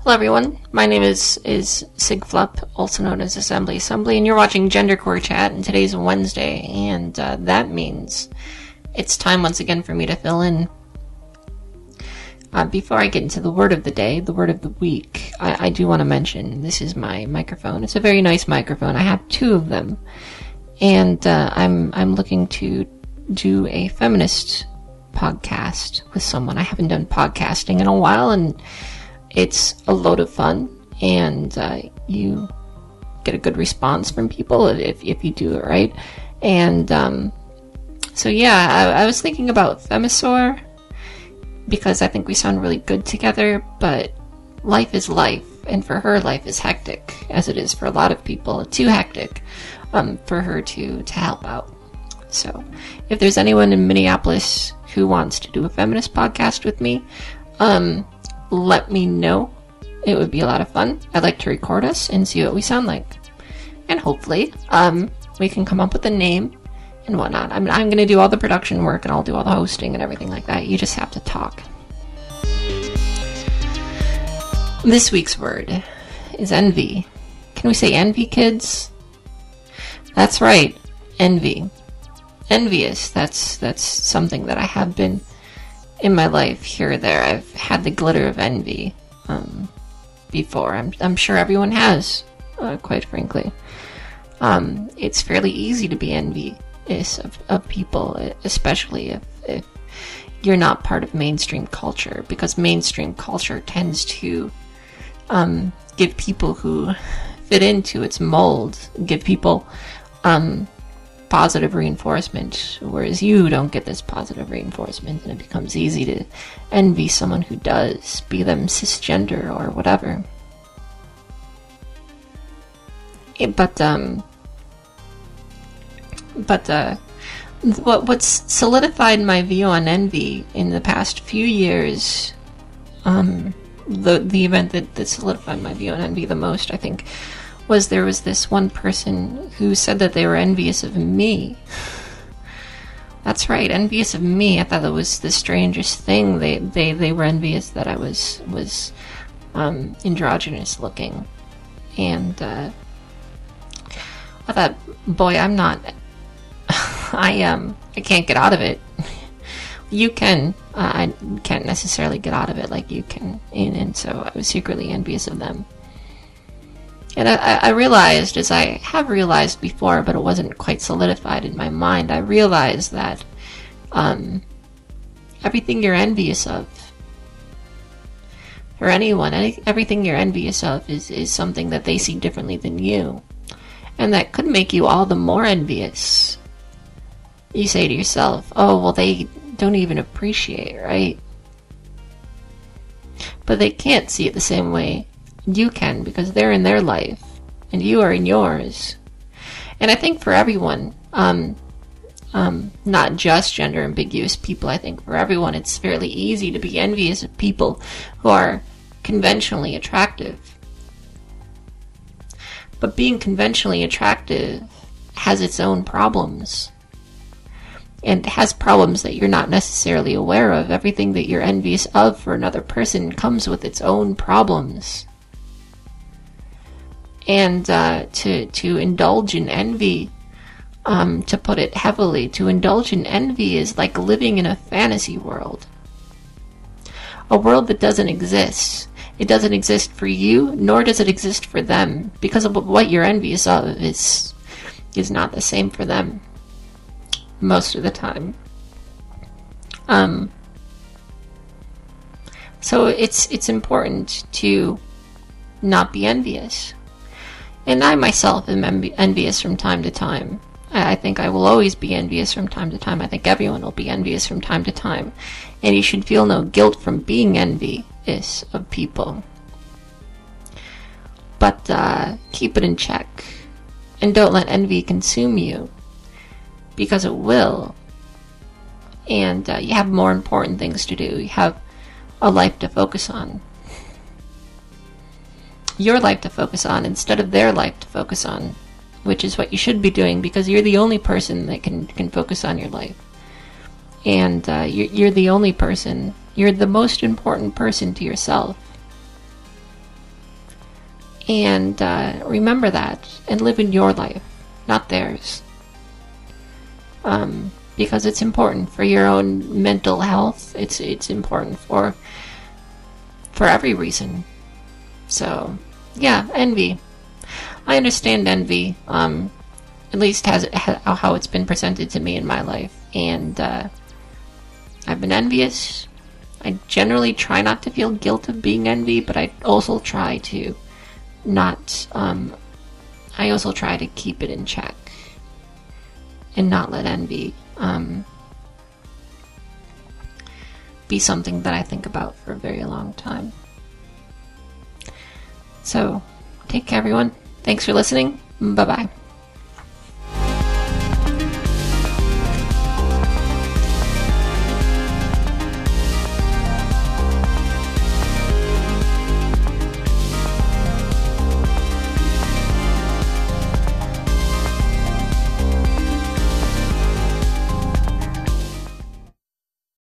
Hello everyone, my name is Sigflup, also known as Assembly, and you're watching Genderqueerchat, and today's Wednesday, and that means it's time once again for me to fill in. Before I get into the word of the day, the word of the week, I do want to mention this is my microphone. It's a very nice microphone. I have two of them, and I'm looking to do a feminist podcast with someone. I haven't done podcasting in a while, and it's a load of fun, and you get a good response from people if you do it right. And so yeah, I was thinking about Femisaur because I think we sound really good together, but life is life, and for her, life is hectic, as it is for a lot of people. Too hectic for her to help out. So if there's anyone in Minneapolis who wants to do a feminist podcast with me, let me know. It would be a lot of fun. I'd like to record us and see what we sound like. And hopefully, we can come up with a name and whatnot. I'm going to do all the production work, and I'll do all the hosting and everything like that. You just have to talk. This week's word is envy. Can we say envy, kids? That's right, envy. Envious. That's something that I have been in my life here or there. I've had the glitter of envy before. I'm sure everyone has, quite frankly. It's fairly easy to be envious of people, especially if you're not part of mainstream culture, because mainstream culture tends to give people who fit into its mold, give people positive reinforcement, whereas you don't get this positive reinforcement, and it becomes easy to envy someone who does, be them cisgender or whatever. What's solidified my view on envy in the past few years, the event that solidified my view on envy the most, I think, was there was this one person who said that they were envious of me. That's right, envious of me. I thought that was the strangest thing. They were envious that I was androgynous looking, and I thought, boy, I'm not. I can't get out of it. You can. I can't necessarily get out of it like you can, and so I was secretly envious of them. And I realized, as I have realized before, but it wasn't quite solidified in my mind, I realized that everything you're envious of, for anyone, everything you're envious of is something that they see differently than you. And that could make you all the more envious. You say to yourself, oh, well, they don't even appreciate, right? But they can't see it the same way you can, because they're in their life and you are in yours. And I think for everyone, not just gender ambiguous people, I think for everyone it's fairly easy to be envious of people who are conventionally attractive. But being conventionally attractive has its own problems, and has problems that you're not necessarily aware of. Everything that you're envious of for another person comes with its own problems. And to indulge in envy, to put it heavily, to indulge in envy is like living in a fantasy world. A world that doesn't exist. It doesn't exist for you, nor does it exist for them, because of what you're envious of is not the same for them most of the time. So it's important to not be envious. And I myself am envious from time to time. I think I will always be envious from time to time. I think everyone will be envious from time to time. And you should feel no guilt from being envious of people. But keep it in check. And don't let envy consume you, because it will. And you have more important things to do. You have a life to focus on. Your life to focus on instead of their life to focus on, which is what you should be doing, because you're the only person that can focus on your life. And you're the only person, you're the most important person to yourself. And remember that, and live in your life, not theirs. Because it's important for your own mental health. It's important for every reason. So, yeah, envy. I understand envy, at least how it's been presented to me in my life. And I've been envious. I generally try not to feel guilt of being envy, but I also try to I also try to keep it in check and not let envy be something that I think about for a very long time. So, take care, everyone. Thanks for listening. Bye-bye.